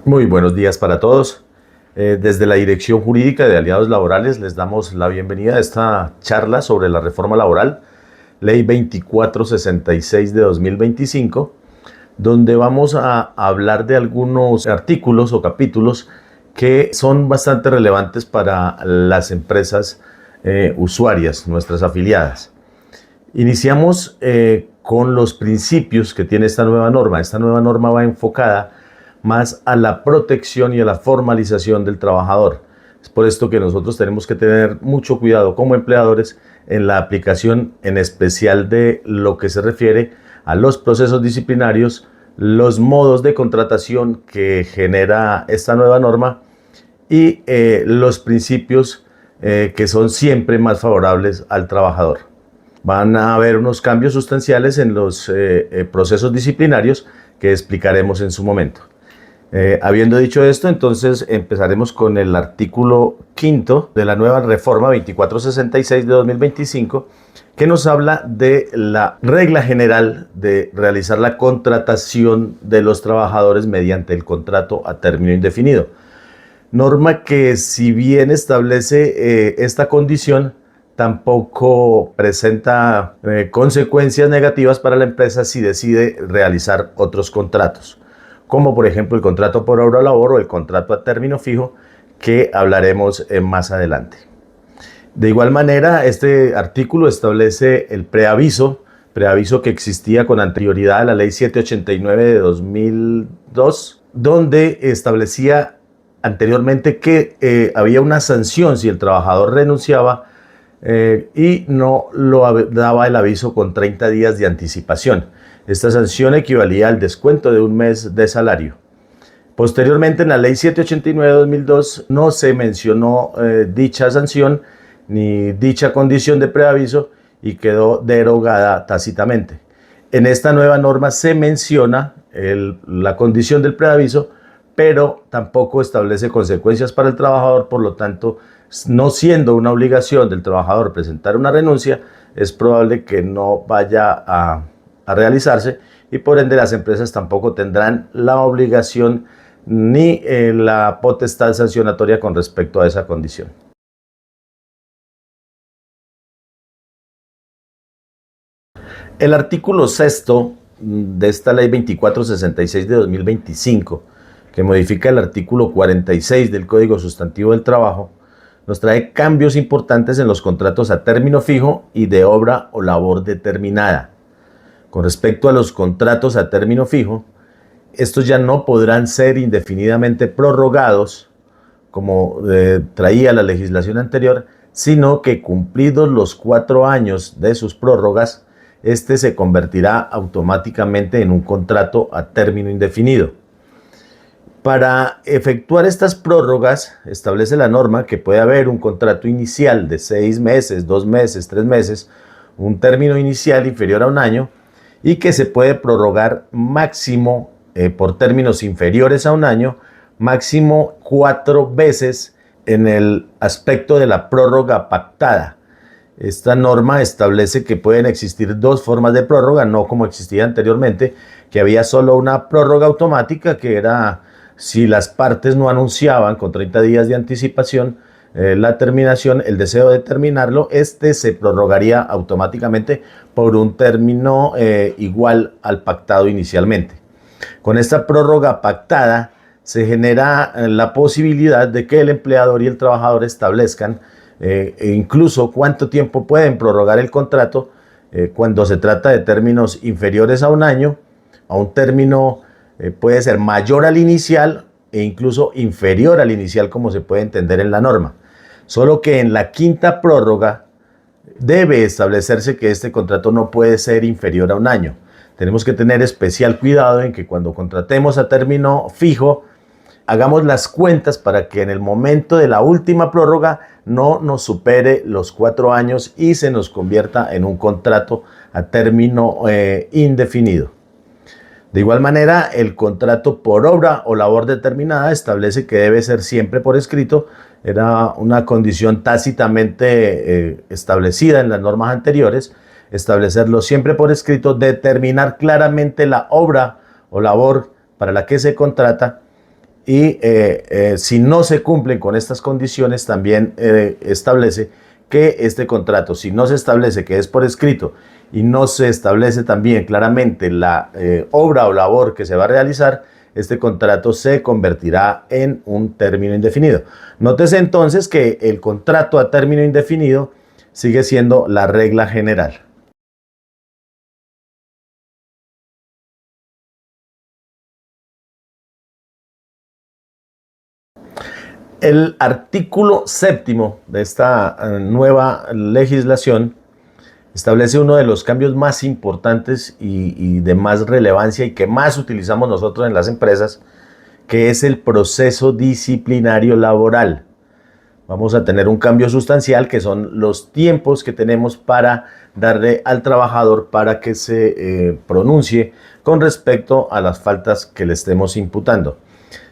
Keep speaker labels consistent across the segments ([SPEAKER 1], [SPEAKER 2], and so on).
[SPEAKER 1] Muy buenos días para todos. Desde la Dirección Jurídica de Aliados Laborales les damos la bienvenida a esta charla sobre la reforma laboral, Ley 2466 de 2025, donde vamos a hablar de algunos artículos o capítulos que son bastante relevantes para las empresas usuarias, nuestras afiliadas. Iniciamos con los principios que tiene esta nueva norma. Esta nueva norma va enfocada más a la protección y a la formalización del trabajador. Es por esto que nosotros tenemos que tener mucho cuidado como empleadores en la aplicación en especial de lo que se refiere a los procesos disciplinarios, los modos de contratación que genera esta nueva norma y los principios que son siempre más favorables al trabajador. Van a haber unos cambios sustanciales en los procesos disciplinarios que explicaremos en su momento. Habiendo dicho esto, entonces empezaremos con el artículo 5 de la nueva reforma 2466 de 2025, que nos habla de la regla general de realizar la contratación de los trabajadores mediante el contrato a término indefinido. Norma que, si bien establece esta condición, tampoco presenta consecuencias negativas para la empresa si decide realizar otros contratos, como por ejemplo el contrato por obra o labor o el contrato a término fijo, que hablaremos más adelante. De igual manera, este artículo establece el preaviso que existía con anterioridad a la ley 789 de 2002, donde establecía anteriormente que había una sanción si el trabajador renunciaba y no lo daba el aviso con 30 días de anticipación. Esta sanción equivalía al descuento de un mes de salario. Posteriormente, en la ley 789 de 2002 no se mencionó dicha sanción ni dicha condición de preaviso y quedó derogada tácitamente. En esta nueva norma se menciona la condición del preaviso, pero tampoco establece consecuencias para el trabajador. Por lo tanto, no siendo una obligación del trabajador presentar una renuncia, es probable que no vaya a realizarse, y por ende las empresas tampoco tendrán la obligación ni la potestad sancionatoria con respecto a esa condición. El artículo 6 de esta ley 2466 de 2025, que modifica el artículo 46 del Código Sustantivo del Trabajo, nos trae cambios importantes en los contratos a término fijo y de obra o labor determinada. Con respecto a los contratos a término fijo, estos ya no podrán ser indefinidamente prorrogados, como traía la legislación anterior, sino que cumplidos los 4 años de sus prórrogas, este se convertirá automáticamente en un contrato a término indefinido. Para efectuar estas prórrogas, establece la norma que puede haber un contrato inicial de 6 meses, 2 meses, 3 meses, un término inicial inferior a un año, y que se puede prorrogar máximo por términos inferiores a un año, máximo 4 veces en el aspecto de la prórroga pactada. Esta norma establece que pueden existir 2 formas de prórroga, no como existía anteriormente, que había solo una prórroga automática, que era si las partes no anunciaban con 30 días de anticipación la terminación, el deseo de terminarlo, este se prorrogaría automáticamente por un término igual al pactado inicialmente. Con esta prórroga pactada se genera la posibilidad de que el empleador y el trabajador establezcan incluso cuánto tiempo pueden prorrogar el contrato cuando se trata de términos inferiores a un año, a un término puede ser mayor al inicial e incluso inferior al inicial, como se puede entender en la norma. Solo que en la quinta prórroga debe establecerse que este contrato no puede ser inferior a un año. Tenemos que tener especial cuidado en que cuando contratemos a término fijo, hagamos las cuentas para que en el momento de la última prórroga no nos supere los 4 años y se nos convierta en un contrato a término indefinido. De igual manera, el contrato por obra o labor determinada establece que debe ser siempre por escrito. Era una condición tácitamente establecida en las normas anteriores, establecerlo siempre por escrito, determinar claramente la obra o labor para la que se contrata y si no se cumplen con estas condiciones, también establece que este contrato, si no se establece que es por escrito y no se establece también claramente la obra o labor que se va a realizar, este contrato se convertirá en un término indefinido. Nótese entonces que el contrato a término indefinido sigue siendo la regla general. El artículo 7º de esta nueva legislación establece uno de los cambios más importantes y de más relevancia y que más utilizamos nosotros en las empresas, que es el proceso disciplinario laboral. Vamos a tener un cambio sustancial, que son los tiempos que tenemos para darle al trabajador para que se pronuncie con respecto a las faltas que le estemos imputando.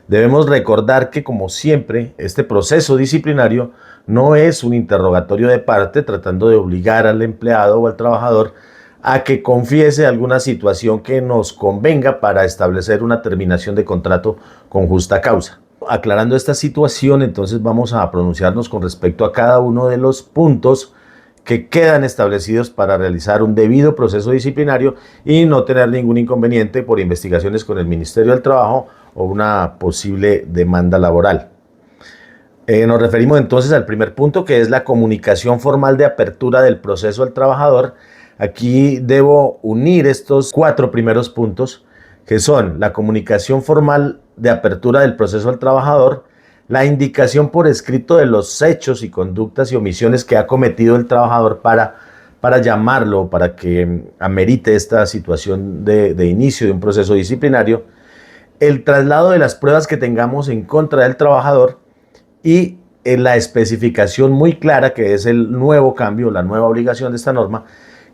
[SPEAKER 1] Debemos recordar que, como siempre, este proceso disciplinario no es un interrogatorio de parte tratando de obligar al empleado o al trabajador a que confiese alguna situación que nos convenga para establecer una terminación de contrato con justa causa. Aclarando esta situación, entonces vamos a pronunciarnos con respecto a cada uno de los puntos que quedan establecidos para realizar un debido proceso disciplinario y no tener ningún inconveniente por investigaciones con el Ministerio del Trabajo o una posible demanda laboral. Nos referimos entonces al primer punto, que es la comunicación formal de apertura del proceso al trabajador. Aquí debo unir estos 4 primeros puntos, que son la comunicación formal de apertura del proceso al trabajador, la indicación por escrito de los hechos y conductas y omisiones que ha cometido el trabajador para llamarlo, para que amerite esta situación de inicio de un proceso disciplinario, el traslado de las pruebas que tengamos en contra del trabajador y la especificación muy clara, que es el nuevo cambio, la nueva obligación de esta norma,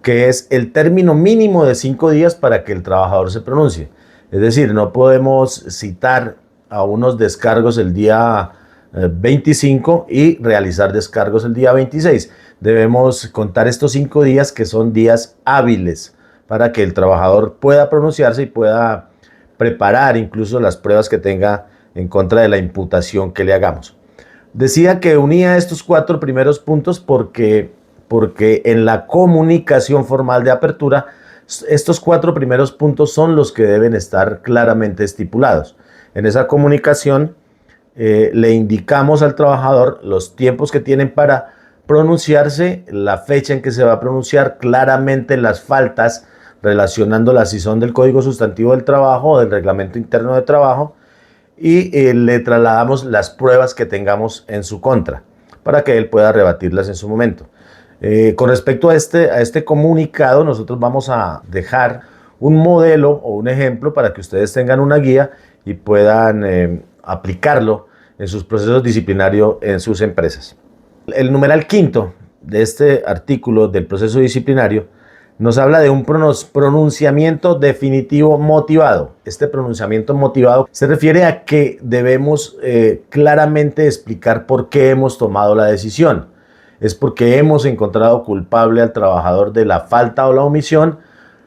[SPEAKER 1] que es el término mínimo de 5 días para que el trabajador se pronuncie. Es decir, no podemos citar a unos descargos el día 25 y realizar descargos el día 26. Debemos contar estos 5 días, que son días hábiles, para que el trabajador pueda pronunciarse y pueda preparar incluso las pruebas que tenga en contra de la imputación que le hagamos. Decía que unía estos 4 primeros puntos porque en la comunicación formal de apertura, estos 4 primeros puntos son los que deben estar claramente estipulados. En esa comunicación le indicamos al trabajador los tiempos que tienen para pronunciarse, la fecha en que se va a pronunciar, claramente las faltas, relacionándolas si son del Código Sustantivo del Trabajo o del Reglamento Interno de Trabajo, y le trasladamos las pruebas que tengamos en su contra para que él pueda rebatirlas en su momento. Con respecto a este comunicado, nosotros vamos a dejar un modelo o un ejemplo para que ustedes tengan una guía y puedan aplicarlo en sus procesos disciplinarios en sus empresas. El numeral 5º de este artículo del proceso disciplinario nos habla de un pronunciamiento definitivo motivado. Este pronunciamiento motivado se refiere a que debemos claramente explicar por qué hemos tomado la decisión. Es porque hemos encontrado culpable al trabajador de la falta o la omisión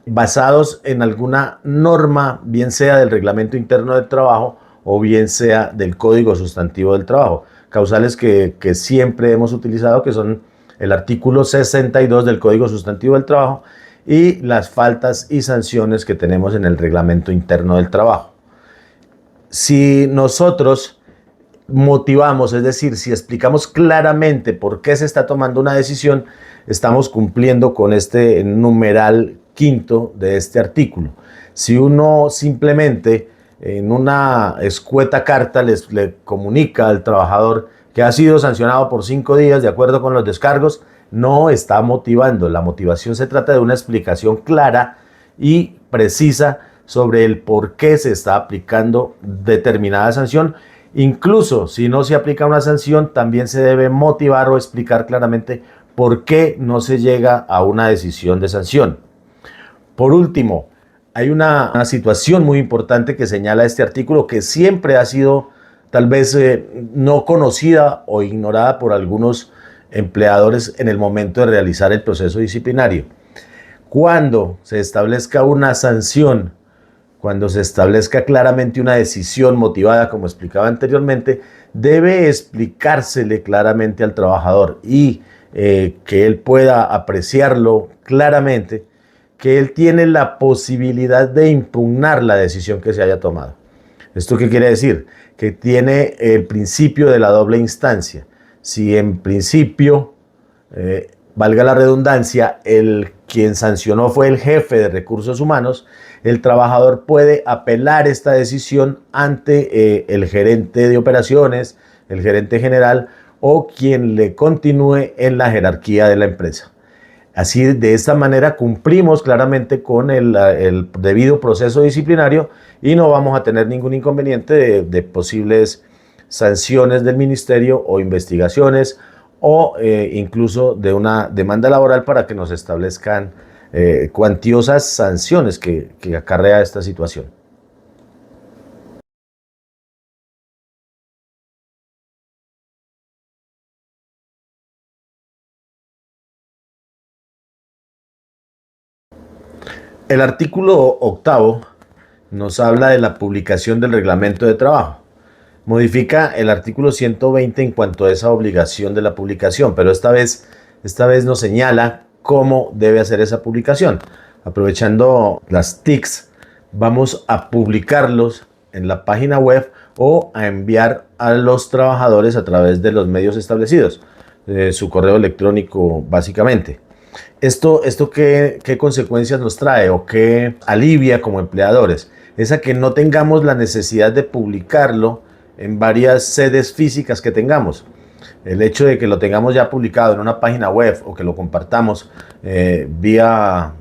[SPEAKER 1] basados en alguna norma, bien sea del Reglamento Interno del Trabajo o bien sea del Código Sustantivo del Trabajo. Causales que siempre hemos utilizado, que son el artículo 62 del Código Sustantivo del Trabajo y las faltas y sanciones que tenemos en el Reglamento Interno del Trabajo. Si nosotros motivamos, es decir, si explicamos claramente por qué se está tomando una decisión, estamos cumpliendo con este numeral 5º de este artículo. Si uno simplemente en una escueta carta le comunica al trabajador que ha sido sancionado por 5 días de acuerdo con los descargos, no está motivando. La motivación se trata de una explicación clara y precisa sobre el por qué se está aplicando determinada sanción. Incluso si no se aplica una sanción, también se debe motivar o explicar claramente por qué no se llega a una decisión de sanción. Por último, hay una situación muy importante que señala este artículo, que siempre ha sido tal vez no conocida o ignorada por algunos empleadores en el momento de realizar el proceso disciplinario. Cuando se establezca una sanción cuando se establezca claramente una decisión motivada, como explicaba anteriormente, debe explicársele claramente al trabajador y que él pueda apreciarlo claramente, que él tiene la posibilidad de impugnar la decisión que se haya tomado. ¿Esto qué quiere decir? Que tiene el principio de la doble instancia. Si en principio, valga la redundancia, quien sancionó fue el jefe de recursos humanos, el trabajador puede apelar esta decisión ante el gerente de operaciones, el gerente general o quien le continúe en la jerarquía de la empresa. Así, de esta manera, cumplimos claramente con el debido proceso disciplinario y no vamos a tener ningún inconveniente de posibles sanciones del ministerio o investigaciones o incluso de una demanda laboral para que nos establezcan cuantiosas sanciones que acarrea esta situación. El artículo octavo nos habla de la publicación del reglamento de trabajo. Modifica el artículo 120 en cuanto a esa obligación de la publicación, pero esta vez nos señala cómo debe hacer esa publicación. Aprovechando las TICs, vamos a publicarlos en la página web o a enviar a los trabajadores a través de los medios establecidos, su correo electrónico básicamente. ¿Esto qué consecuencias nos trae o qué alivia como empleadores? Es a que no tengamos la necesidad de publicarlo en varias sedes físicas que tengamos. El hecho de que lo tengamos ya publicado en una página web o que lo compartamos vía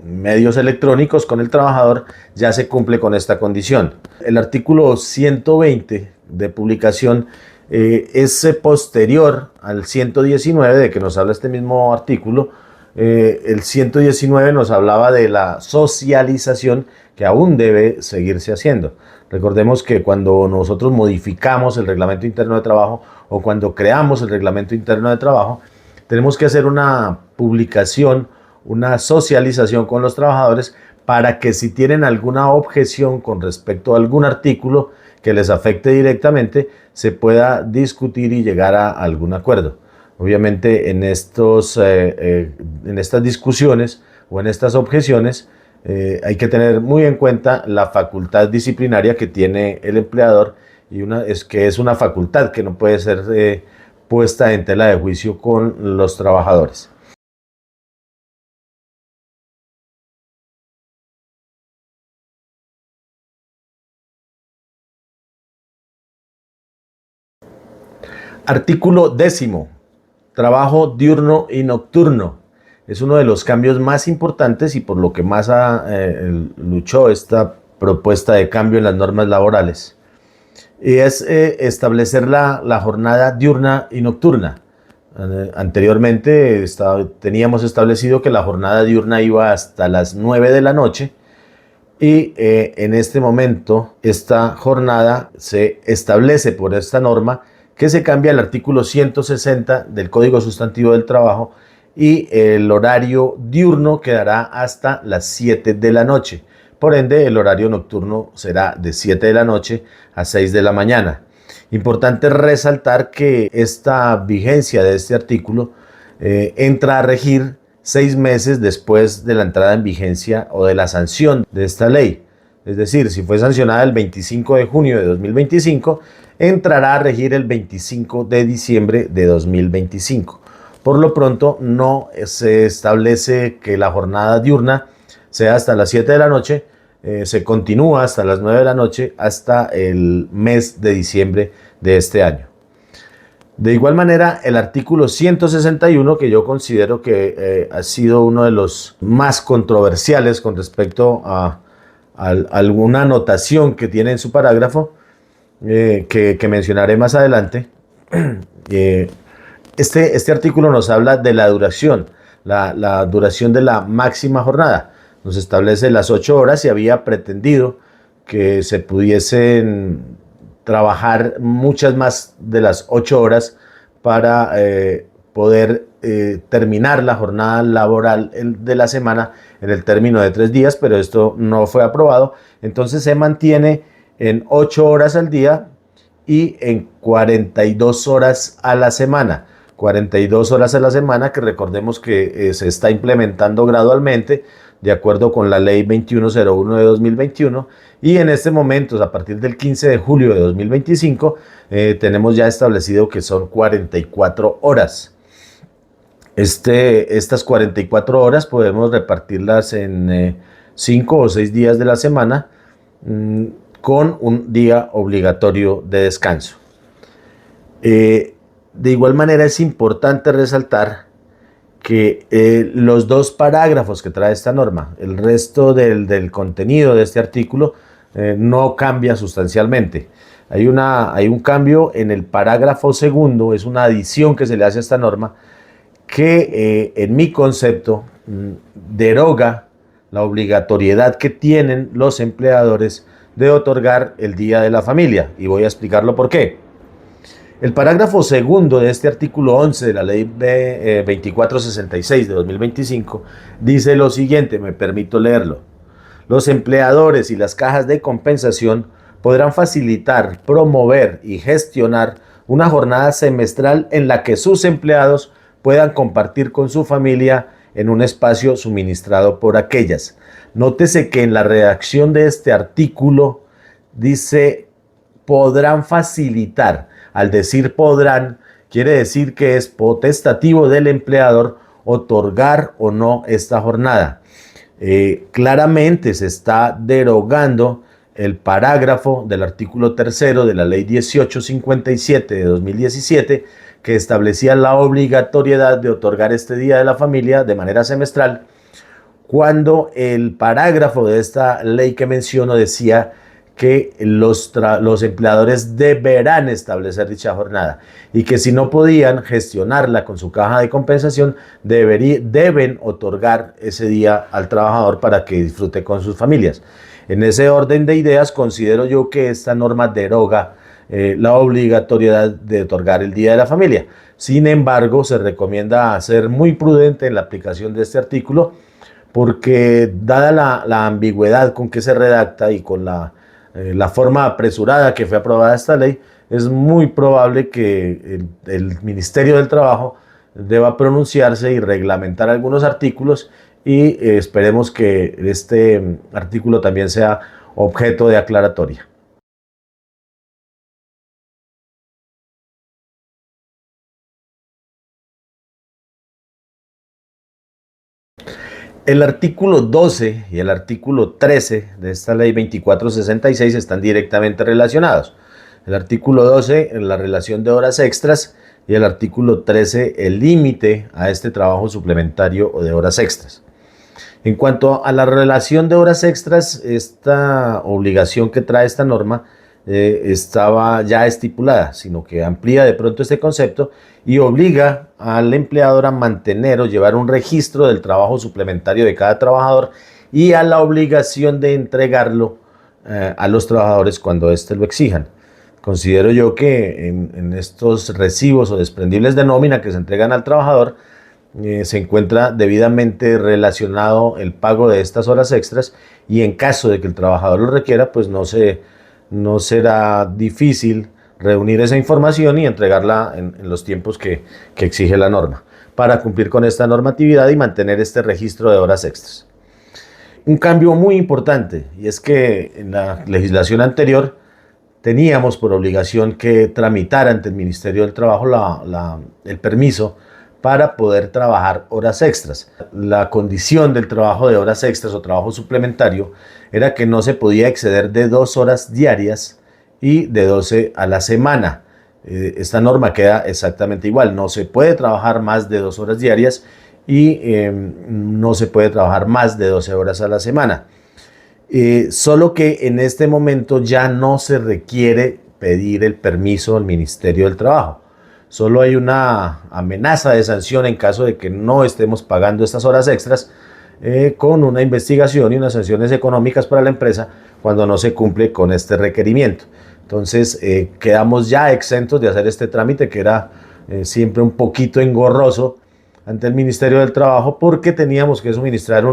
[SPEAKER 1] medios electrónicos con el trabajador, ya se cumple con esta condición. El artículo 120 de publicación es posterior al 119 de que nos habla este mismo artículo. El 119 nos hablaba de la socialización que aún debe seguirse haciendo. Recordemos que cuando nosotros modificamos el reglamento interno de trabajo o cuando creamos el reglamento interno de trabajo, tenemos que hacer una publicación, una socialización con los trabajadores para que si tienen alguna objeción con respecto a algún artículo que les afecte directamente, se pueda discutir y llegar a algún acuerdo. Obviamente en estas discusiones o en estas objeciones hay que tener muy en cuenta la facultad disciplinaria que tiene el empleador y que es una facultad que no puede ser puesta en tela de juicio con los trabajadores. Artículo 10. Trabajo diurno y nocturno. Es uno de los cambios más importantes y por lo que más luchó esta propuesta de cambio en las normas laborales. Y es establecer la jornada diurna y nocturna. Anteriormente teníamos establecido que la jornada diurna iba hasta las 9 de la noche y en este momento esta jornada se establece por esta norma que se cambia el artículo 160 del Código Sustantivo del Trabajo y el horario diurno quedará hasta las 7 de la noche. Por ende, el horario nocturno será de 7 de la noche a 6 de la mañana. Importante resaltar que esta vigencia de este artículo entra a regir 6 meses después de la entrada en vigencia o de la sanción de esta ley. Es decir, si fue sancionada el 25 de junio de 2025, entrará a regir el 25 de diciembre de 2025. Por lo pronto, no se establece que la jornada diurna sea hasta las 7 de la noche, se continúa hasta las 9 de la noche hasta el mes de diciembre de este año. De igual manera, el artículo 161, que yo considero que ha sido uno de los más controversiales con respecto a alguna anotación que tiene en su parágrafo, que mencionaré más adelante. Este artículo nos habla de la duración, la duración de la máxima jornada. Nos establece las 8 horas y había pretendido que se pudiesen trabajar muchas más de las 8 horas para poder terminar la jornada laboral de la semana en el término de 3 días, pero esto no fue aprobado. Entonces se mantiene en 8 horas al día y en 42 horas a la semana. 42 horas a la semana, que recordemos que se está implementando gradualmente de acuerdo con la ley 2101 de 2021, y en este momento, a partir del 15 de julio de 2025, tenemos ya establecido que son 44 horas. Estas 44 horas podemos repartirlas en 5 o 6 días de la semana, con un día obligatorio de descanso. De igual manera es importante resaltar que los 2 parágrafos que trae esta norma, el resto del contenido de este artículo no cambia sustancialmente. Hay un cambio en el parágrafo segundo, es una adición que se le hace a esta norma que en mi concepto deroga la obligatoriedad que tienen los empleadores de otorgar el Día de la Familia, y voy a explicarlo por qué. El parágrafo segundo de este artículo 11 de la ley 2466 de 2025 dice lo siguiente, me permito leerlo. Los empleadores y las cajas de compensación podrán facilitar, promover y gestionar una jornada semestral en la que sus empleados puedan compartir con su familia en un espacio suministrado por aquellas. Nótese que en la redacción de este artículo dice podrán facilitar. Al decir podrán, quiere decir que es potestativo del empleador otorgar o no esta jornada. Claramente se está derogando el parágrafo del artículo 3 de la ley 1857 de 2017, que establecía la obligatoriedad de otorgar este Día de la Familia de manera semestral, cuando el parágrafo de esta ley que menciono decía que los empleadores deberán establecer dicha jornada y que si no podían gestionarla con su caja de compensación, deben otorgar ese día al trabajador para que disfrute con sus familias. En ese orden de ideas, considero yo que esta norma deroga la obligatoriedad de otorgar el Día de la Familia. Sin embargo, se recomienda ser muy prudente en la aplicación de este artículo, porque dada la ambigüedad con que se redacta y con la forma apresurada que fue aprobada esta ley, es muy probable que el Ministerio del Trabajo deba pronunciarse y reglamentar algunos artículos, y esperemos que este artículo también sea objeto de aclaratoria. El artículo 12 y el artículo 13 de esta ley 2466 están directamente relacionados. El artículo 12, la relación de horas extras, y el artículo 13, el límite a este trabajo suplementario o de horas extras. En cuanto a la relación de horas extras, esta obligación que trae esta norma estaba ya estipulada, sino que amplía de pronto este concepto y obliga al empleador a mantener o llevar un registro del trabajo suplementario de cada trabajador, y a la obligación de entregarlo a los trabajadores cuando éste lo exijan. Considero yo que en estos recibos o desprendibles de nómina que se entregan al trabajador se encuentra debidamente relacionado el pago de estas horas extras, y en caso de que el trabajador lo requiera, pues no será difícil reunir esa información y entregarla en los tiempos que exige la norma, para cumplir con esta normatividad y mantener este registro de horas extras. Un cambio muy importante, y es que en la legislación anterior teníamos por obligación que tramitar ante el Ministerio del Trabajo el permiso para poder trabajar horas extras. La condición del trabajo de horas extras o trabajo suplementario era que no se podía exceder de 2 horas diarias y de 12 a la semana. Esta norma queda exactamente igual, no se puede trabajar más de 2 horas diarias y no se puede trabajar más de 12 horas a la semana. Solo que en este momento ya no se requiere pedir el permiso al Ministerio del Trabajo. Solo hay una amenaza de sanción en caso de que no estemos pagando estas horas extras, con una investigación y unas sanciones económicas para la empresa cuando no se cumple con este requerimiento. Entonces quedamos ya exentos de hacer este trámite, que era siempre un poquito engorroso ante el Ministerio del Trabajo, porque teníamos que suministrar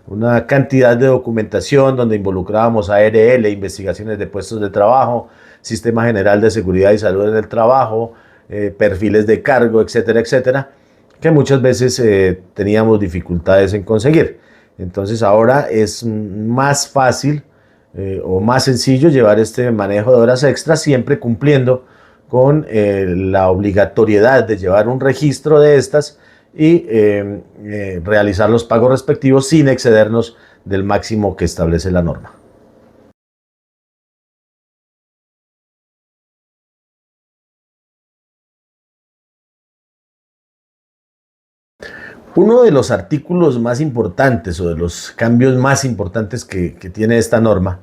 [SPEAKER 1] una cantidad de documentación donde involucrábamos ARL, investigaciones de puestos de trabajo, Sistema General de Seguridad y Salud en el Trabajo, perfiles de cargo, etcétera, etcétera, que muchas veces teníamos dificultades en conseguir. Entonces ahora es más fácil o más sencillo llevar este manejo de horas extras, siempre cumpliendo con la obligatoriedad de llevar un registro de estas y realizar los pagos respectivos sin excedernos del máximo que establece la norma. Uno de los artículos más importantes o de los cambios más importantes que tiene esta norma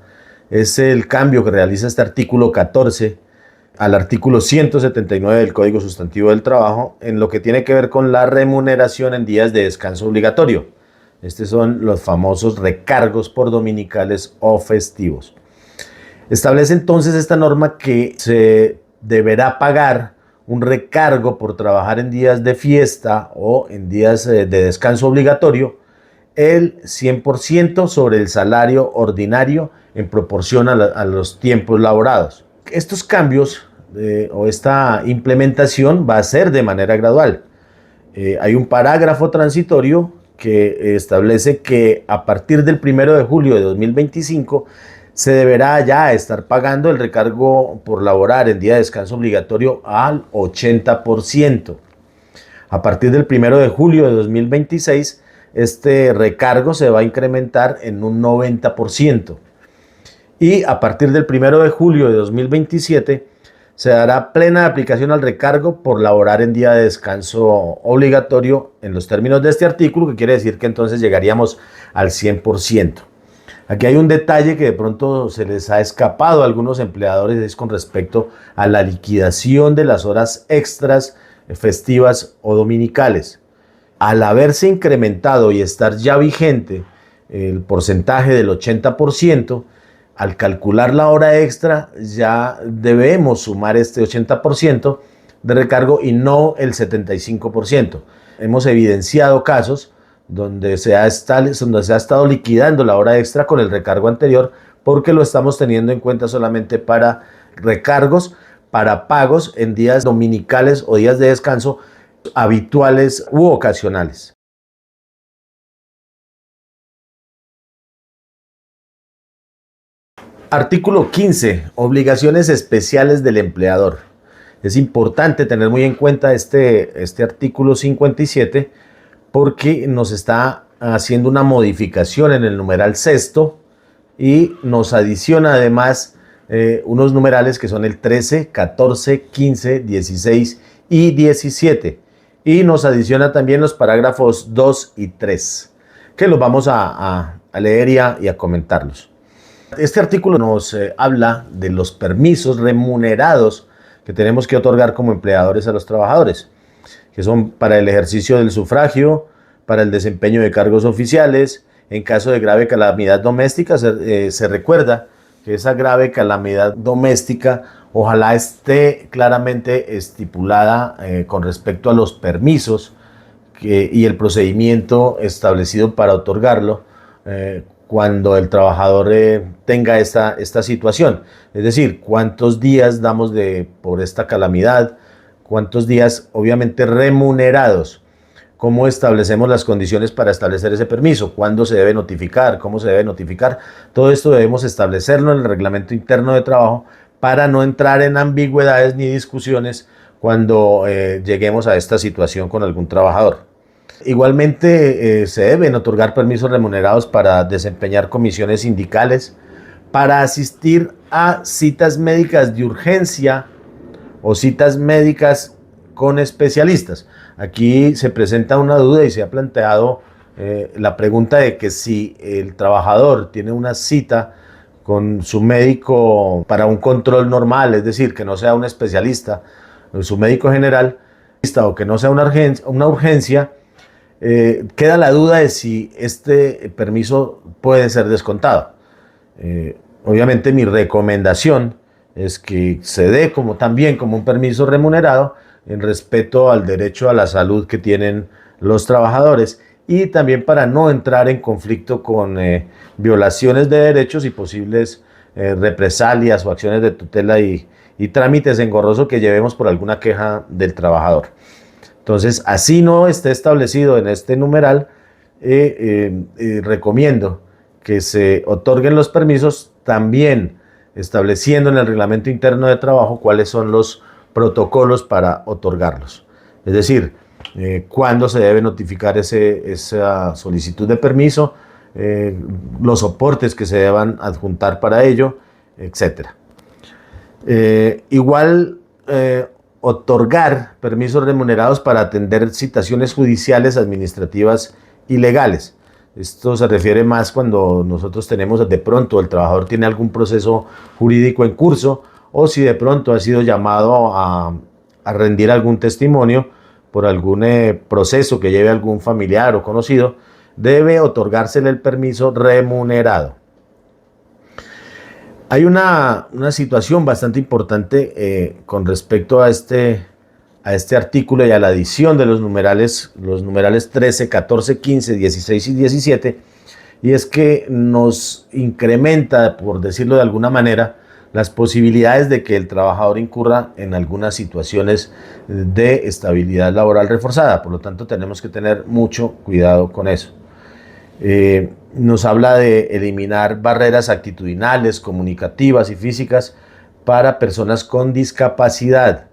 [SPEAKER 1] es el cambio que realiza este artículo 14 al artículo 179 del Código Sustantivo del Trabajo en lo que tiene que ver con la remuneración en días de descanso obligatorio. Estos son los famosos recargos por dominicales o festivos. Establece entonces esta norma que se deberá pagar un recargo por trabajar en días de fiesta o en días de descanso obligatorio, el 100% sobre el salario ordinario en proporción a los tiempos laborados. Estos cambios o esta implementación va a ser de manera gradual. Hay un parágrafo transitorio que establece que a partir del 1 de julio de 2025 se deberá ya estar pagando el recargo por laborar en día de descanso obligatorio al 80%. A partir del 1 de julio de 2026, este recargo se va a incrementar en un 90%. Y a partir del 1 de julio de 2027, se dará plena aplicación al recargo por laborar en día de descanso obligatorio en los términos de este artículo, que quiere decir que entonces llegaríamos al 100%. Aquí hay un detalle que de pronto se les ha escapado a algunos empleadores, es con respecto a la liquidación de las horas extras festivas o dominicales. Al haberse incrementado y estar ya vigente el porcentaje del 80%, al calcular la hora extra ya debemos sumar este 80% de recargo y no el 75%. Hemos evidenciado casos donde se ha estado liquidando la hora extra con el recargo anterior porque lo estamos teniendo en cuenta solamente para recargos, para pagos en días dominicales o días de descanso habituales u ocasionales. Artículo 15. Obligaciones especiales del empleador. Es importante tener muy en cuenta este artículo 57 porque nos está haciendo una modificación en el numeral sexto y nos adiciona además unos numerales que son el 13, 14, 15, 16 y 17. Y nos adiciona también los parágrafos 2 y 3, que los vamos a leer y a comentarlos. Este artículo nos habla de los permisos remunerados que tenemos que otorgar como empleadores a los trabajadores, que son para el ejercicio del sufragio, para el desempeño de cargos oficiales, en caso de grave calamidad doméstica. Se recuerda que esa grave calamidad doméstica ojalá esté claramente estipulada con respecto a los permisos y el procedimiento establecido para otorgarlo cuando el trabajador tenga esta situación. Es decir, cuántos días damos por esta calamidad, cuántos días obviamente remunerados, cómo establecemos las condiciones para establecer ese permiso, cuándo se debe notificar, cómo se debe notificar. Todo esto debemos establecerlo en el reglamento interno de trabajo para no entrar en ambigüedades ni discusiones cuando lleguemos a esta situación con algún trabajador. Igualmente se deben otorgar permisos remunerados para desempeñar comisiones sindicales, para asistir a citas médicas de urgencia o citas médicas con especialistas. Aquí se presenta una duda y se ha planteado la pregunta de que si el trabajador tiene una cita con su médico para un control normal, es decir, que no sea un especialista, su médico general, o que no sea una urgencia, queda la duda de si este permiso puede ser descontado. Obviamente mi recomendación es que se dé también como un permiso remunerado en respeto al derecho a la salud que tienen los trabajadores y también para no entrar en conflicto con violaciones de derechos y posibles represalias o acciones de tutela y trámites engorrosos que llevemos por alguna queja del trabajador. Entonces, así no esté establecido en este numeral, recomiendo que se otorguen los permisos también estableciendo en el reglamento interno de trabajo cuáles son los protocolos para otorgarlos. Es decir, cuándo se debe notificar esa solicitud de permiso, los soportes que se deban adjuntar para ello, etc. Igual, otorgar permisos remunerados para atender citaciones judiciales, administrativas y legales. Esto se refiere más cuando nosotros tenemos de pronto, el trabajador tiene algún proceso jurídico en curso o si de pronto ha sido llamado a rendir algún testimonio por algún proceso que lleve algún familiar o conocido, debe otorgársele el permiso remunerado. Hay una situación bastante importante con respecto a este artículo y a la adición de los numerales 13, 14, 15, 16 y 17, y es que nos incrementa, por decirlo de alguna manera, las posibilidades de que el trabajador incurra en algunas situaciones de estabilidad laboral reforzada. Por lo tanto, tenemos que tener mucho cuidado con eso. Nos habla de eliminar barreras actitudinales, comunicativas y físicas para personas con discapacidad.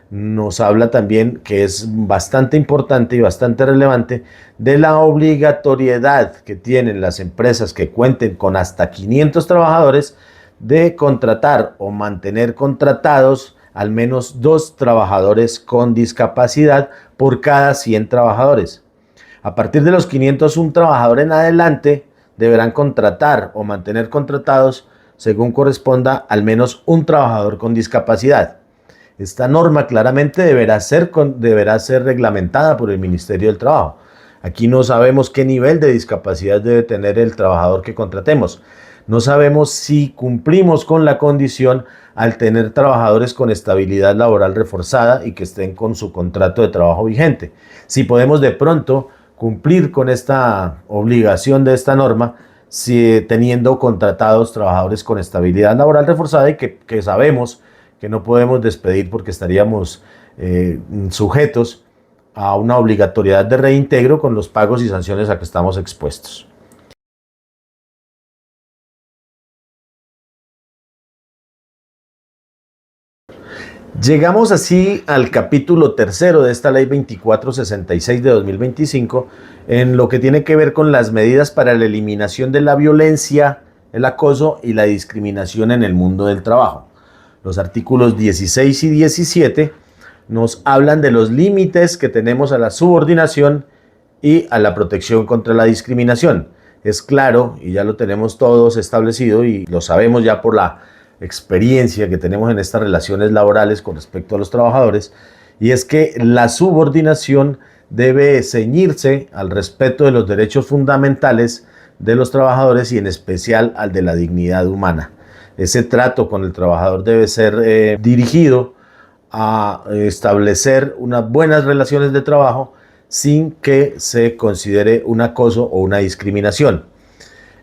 [SPEAKER 1] Nos habla también, que es bastante importante y bastante relevante, de la obligatoriedad que tienen las empresas que cuenten con hasta 500 trabajadores de contratar o mantener contratados al menos 2 trabajadores con discapacidad por cada 100 trabajadores. A partir de los 501 trabajadores en adelante, deberán contratar o mantener contratados, según corresponda, al menos un trabajador con discapacidad. Esta norma claramente deberá ser reglamentada por el Ministerio del Trabajo. Aquí no sabemos qué nivel de discapacidad debe tener el trabajador que contratemos. No sabemos si cumplimos con la condición al tener trabajadores con estabilidad laboral reforzada y que estén con su contrato de trabajo vigente. Si podemos de pronto cumplir con esta obligación de esta norma, si teniendo contratados trabajadores con estabilidad laboral reforzada y que sabemos que no podemos despedir porque estaríamos sujetos a una obligatoriedad de reintegro con los pagos y sanciones a que estamos expuestos. Llegamos así al capítulo tercero de esta ley 2466 de 2025, en lo que tiene que ver con las medidas para la eliminación de la violencia, el acoso y la discriminación en el mundo del trabajo. Los artículos 16 y 17 nos hablan de los límites que tenemos a la subordinación y a la protección contra la discriminación. Es claro, y ya lo tenemos todos establecido y lo sabemos ya por la experiencia que tenemos en estas relaciones laborales con respecto a los trabajadores, y es que la subordinación debe ceñirse al respeto de los derechos fundamentales de los trabajadores y en especial al de la dignidad humana. Ese trato con el trabajador debe ser dirigido a establecer unas buenas relaciones de trabajo sin que se considere un acoso o una discriminación.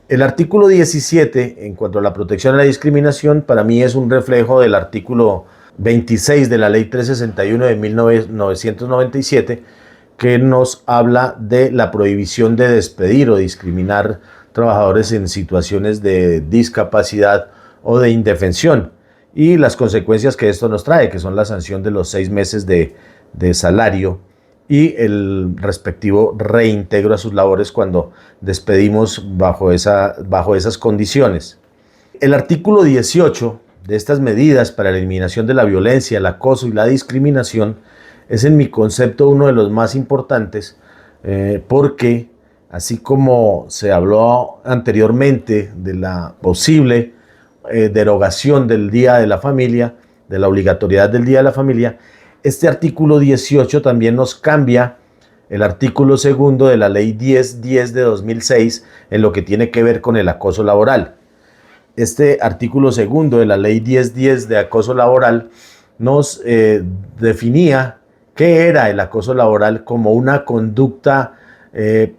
[SPEAKER 1] El artículo 17, en cuanto a la protección a la discriminación, para mí es un reflejo del artículo 26 de la Ley 361 de 1997, que nos habla de la prohibición de despedir o discriminar trabajadores en situaciones de discapacidad o de indefensión y las consecuencias que esto nos trae, que son la sanción de los 6 meses de salario y el respectivo reintegro a sus labores cuando despedimos bajo esas condiciones. El artículo 18 de estas medidas para la eliminación de la violencia, el acoso y la discriminación es en mi concepto uno de los más importantes porque así como se habló anteriormente de la posible derogación del Día de la Familia, de la obligatoriedad del Día de la Familia, este artículo 18 también nos cambia el artículo segundo de la Ley 1010 de 2006 en lo que tiene que ver con el acoso laboral. Este artículo segundo de la Ley 1010 de acoso laboral nos definía qué era el acoso laboral como una conducta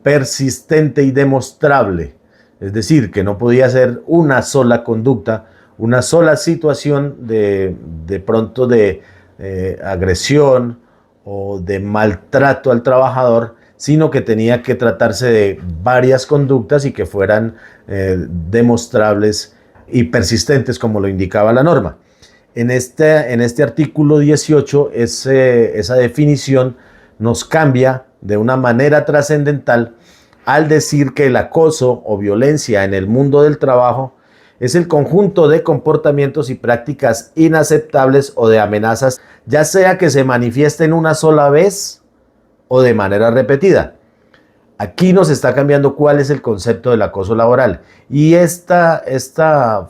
[SPEAKER 1] persistente y demostrable. Es decir, que no podía ser una sola conducta, una sola situación de pronto de agresión o de maltrato al trabajador, sino que tenía que tratarse de varias conductas y que fueran demostrables y persistentes, como lo indicaba la norma. En este artículo 18, esa definición nos cambia de una manera trascendental al decir que el acoso o violencia en el mundo del trabajo es el conjunto de comportamientos y prácticas inaceptables o de amenazas, ya sea que se manifiesten una sola vez o de manera repetida. Aquí nos está cambiando cuál es el concepto del acoso laboral. Y esta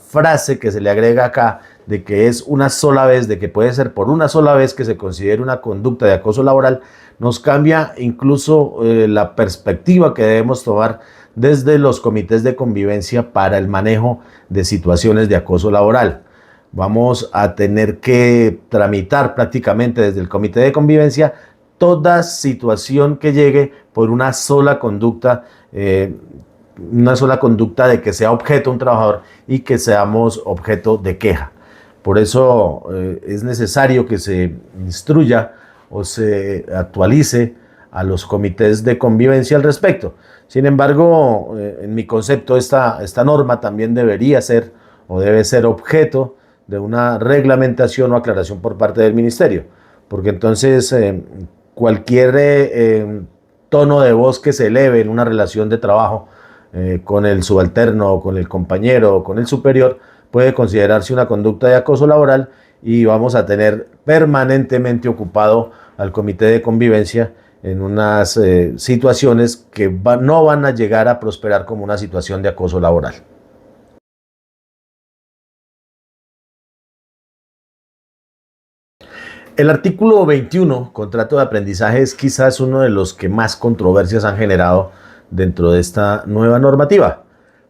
[SPEAKER 1] frase que se le agrega acá, de que es una sola vez, de que puede ser por una sola vez que se considere una conducta de acoso laboral, nos cambia incluso la perspectiva que debemos tomar desde los comités de convivencia para el manejo de situaciones de acoso laboral. Vamos a tener que tramitar prácticamente desde el comité de convivencia toda situación que llegue por una sola conducta de que sea objeto un trabajador y que seamos objeto de queja. Por eso es necesario que se instruya o se actualice a los comités de convivencia al respecto. Sin embargo, en mi concepto, esta norma también debería ser o debe ser objeto de una reglamentación o aclaración por parte del ministerio, porque entonces cualquier tono de voz que se eleve en una relación de trabajo con el subalterno o con el compañero o con el superior puede considerarse una conducta de acoso laboral y vamos a tener permanentemente ocupado al comité de convivencia en unas situaciones que no van a llegar a prosperar como una situación de acoso laboral. El artículo 21, contrato de aprendizaje, es quizás uno de los que más controversias han generado dentro de esta nueva normativa.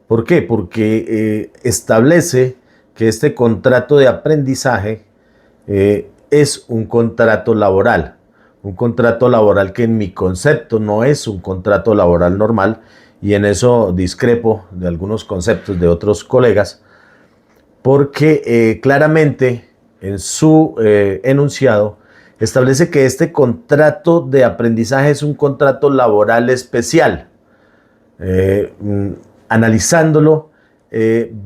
[SPEAKER 1] ¿Por qué? Porque establece que este contrato de aprendizaje es un contrato laboral que en mi concepto no es un contrato laboral normal, y en eso discrepo de algunos conceptos de otros colegas, porque claramente en su enunciado establece que este contrato de aprendizaje es un contrato laboral especial. Analizándolo,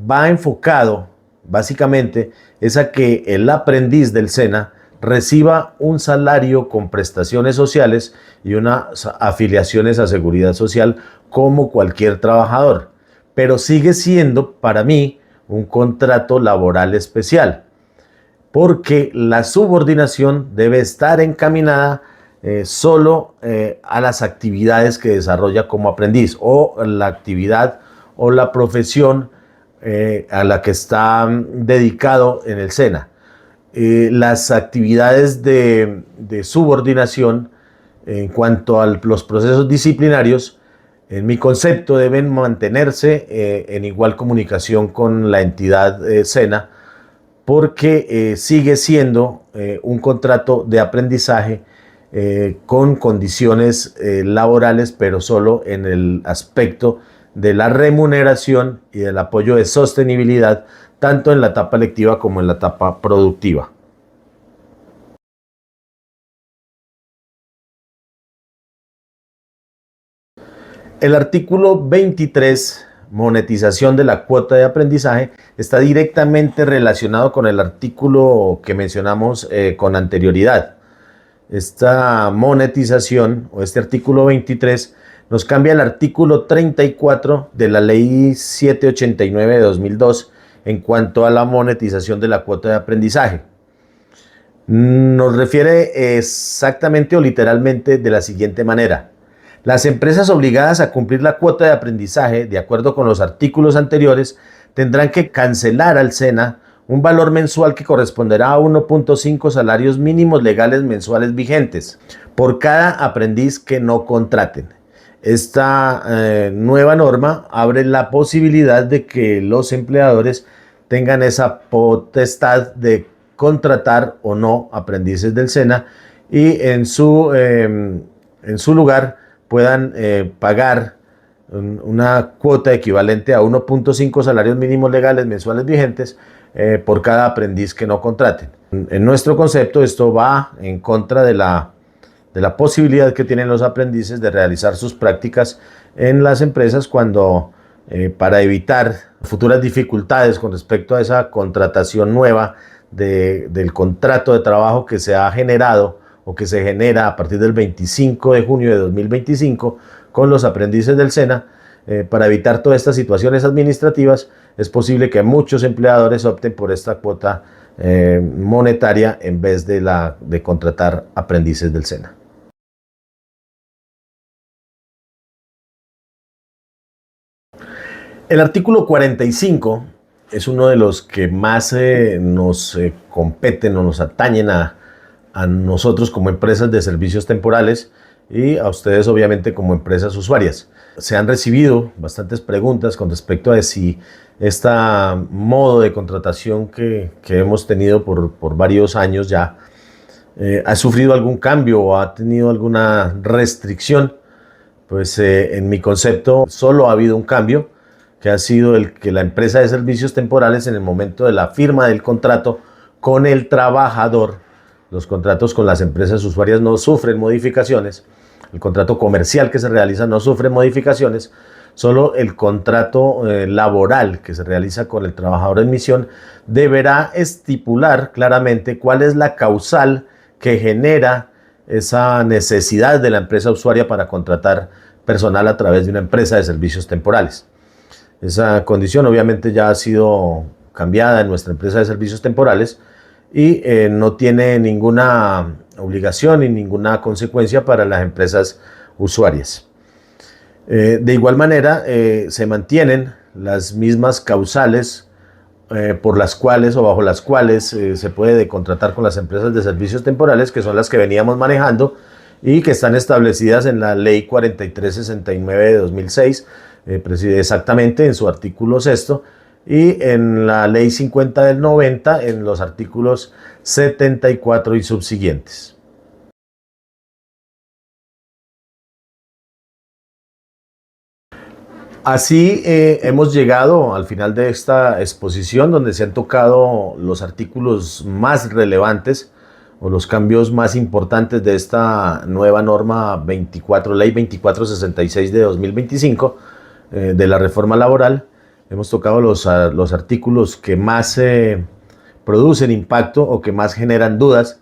[SPEAKER 1] va enfocado básicamente es a que el aprendiz del SENA reciba un salario con prestaciones sociales y unas afiliaciones a seguridad social como cualquier trabajador, pero sigue siendo para mí un contrato laboral especial, porque la subordinación debe estar encaminada solo a las actividades que desarrolla como aprendiz, o la actividad o la profesión a la que está dedicado en el SENA. Las actividades de subordinación en cuanto a los procesos disciplinarios, en mi concepto, deben mantenerse en igual comunicación con la entidad SENA, porque sigue siendo un contrato de aprendizaje con condiciones laborales, pero solo en el aspecto de la remuneración y del apoyo de sostenibilidad, tanto en la etapa lectiva como en la etapa productiva. El artículo 23, monetización de la cuota de aprendizaje, está directamente relacionado con el artículo que mencionamos con anterioridad. Esta monetización, o este artículo 23, nos cambia el artículo 34 de la ley 789 de 2002 en cuanto a la monetización de la cuota de aprendizaje. Nos refiere exactamente o literalmente de la siguiente manera: las empresas obligadas a cumplir la cuota de aprendizaje, de acuerdo con los artículos anteriores, tendrán que cancelar al SENA un valor mensual que corresponderá a 1.5 salarios mínimos legales mensuales vigentes por cada aprendiz que no contraten. Esta nueva norma abre la posibilidad de que los empleadores tengan esa potestad de contratar o no aprendices del SENA, y en su lugar puedan pagar una cuota equivalente a 1.5 salarios mínimos legales mensuales vigentes por cada aprendiz que no contraten. En nuestro concepto, esto va en contra de la posibilidad que tienen los aprendices de realizar sus prácticas en las empresas cuando, para evitar futuras dificultades con respecto a esa contratación nueva del contrato de trabajo que se ha generado o que se genera a partir del 25 de junio de 2025 con los aprendices del SENA, para evitar todas estas situaciones administrativas, es posible que muchos empleadores opten por esta cuota monetaria en vez de contratar aprendices del SENA. El artículo 45 es uno de los que más nos competen o nos atañen a nosotros como empresas de servicios temporales y a ustedes obviamente como empresas usuarias. Se han recibido bastantes preguntas con respecto a si este modo de contratación que hemos tenido por varios años ya ha sufrido algún cambio o ha tenido alguna restricción. Pues en mi concepto solo ha habido un cambio, que ha sido el que la empresa de servicios temporales, en el momento de la firma del contrato con el trabajador, los contratos con las empresas usuarias no sufren modificaciones, el contrato comercial que se realiza no sufre modificaciones, solo el contrato laboral que se realiza con el trabajador en misión deberá estipular claramente cuál es la causal que genera esa necesidad de la empresa usuaria para contratar personal a través de una empresa de servicios temporales. Esa condición obviamente ya ha sido cambiada en nuestra empresa de servicios temporales y no tiene ninguna obligación ni ninguna consecuencia para las empresas usuarias. De igual manera, se mantienen las mismas causales por las cuales o bajo las cuales se puede contratar con las empresas de servicios temporales, que son las que veníamos manejando y que están establecidas en la Ley 4369 de 2006, exactamente en su artículo 6, y en la Ley 50 del 90 en los artículos 74 y subsiguientes. Así hemos llegado al final de esta exposición, donde se han tocado los artículos más relevantes o los cambios más importantes de esta nueva norma 24, Ley 2466 de 2025 de la reforma laboral. Hemos tocado los artículos que más producen impacto o que más generan dudas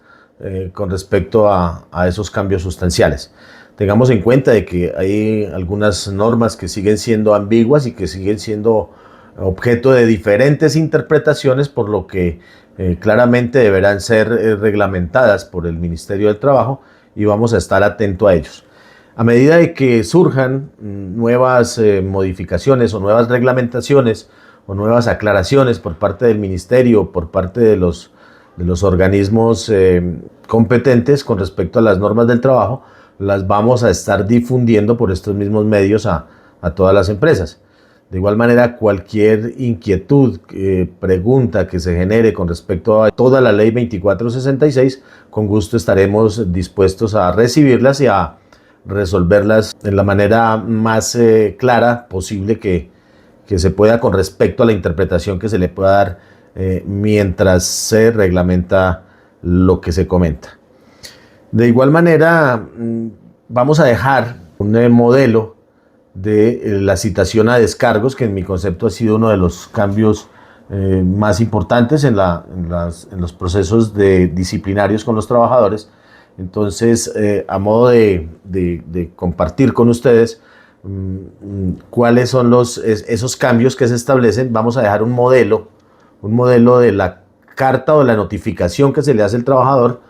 [SPEAKER 1] con respecto a esos cambios sustanciales. Tengamos en cuenta de que hay algunas normas que siguen siendo ambiguas y que siguen siendo objeto de diferentes interpretaciones, por lo que claramente deberán ser reglamentadas por el Ministerio del Trabajo y vamos a estar atentos a ellos. A medida de que surjan nuevas modificaciones o nuevas reglamentaciones o nuevas aclaraciones por parte del Ministerio, por parte de los organismos competentes con respecto a las normas del trabajo, las vamos a estar difundiendo por estos mismos medios a todas las empresas. De igual manera, cualquier inquietud, pregunta que se genere con respecto a toda la Ley 2466, con gusto estaremos dispuestos a recibirlas y a resolverlas de la manera más clara posible que se pueda con respecto a la interpretación que se le pueda dar mientras se reglamenta lo que se comenta. De igual manera, vamos a dejar un modelo de la citación a descargos, que en mi concepto ha sido uno de los cambios más importantes en los procesos disciplinarios con los trabajadores. Entonces, a modo de compartir con ustedes cuáles son esos cambios que se establecen, vamos a dejar un modelo de la carta o la notificación que se le hace al trabajador,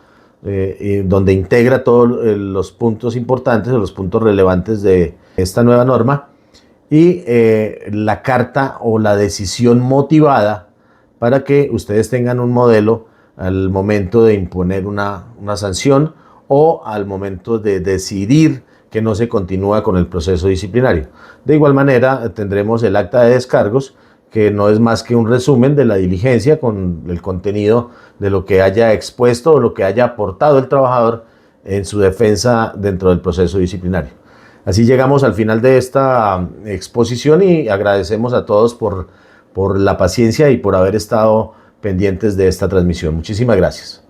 [SPEAKER 1] donde integra todos los puntos importantes o los puntos relevantes de esta nueva norma y la carta o la decisión motivada para que ustedes tengan un modelo al momento de imponer una sanción o al momento de decidir que no se continúa con el proceso disciplinario. De igual manera tendremos el acta de descargos, que no es más que un resumen de la diligencia con el contenido de lo que haya expuesto o lo que haya aportado el trabajador en su defensa dentro del proceso disciplinario. Así llegamos al final de esta exposición y agradecemos a todos por la paciencia y por haber estado pendientes de esta transmisión. Muchísimas gracias.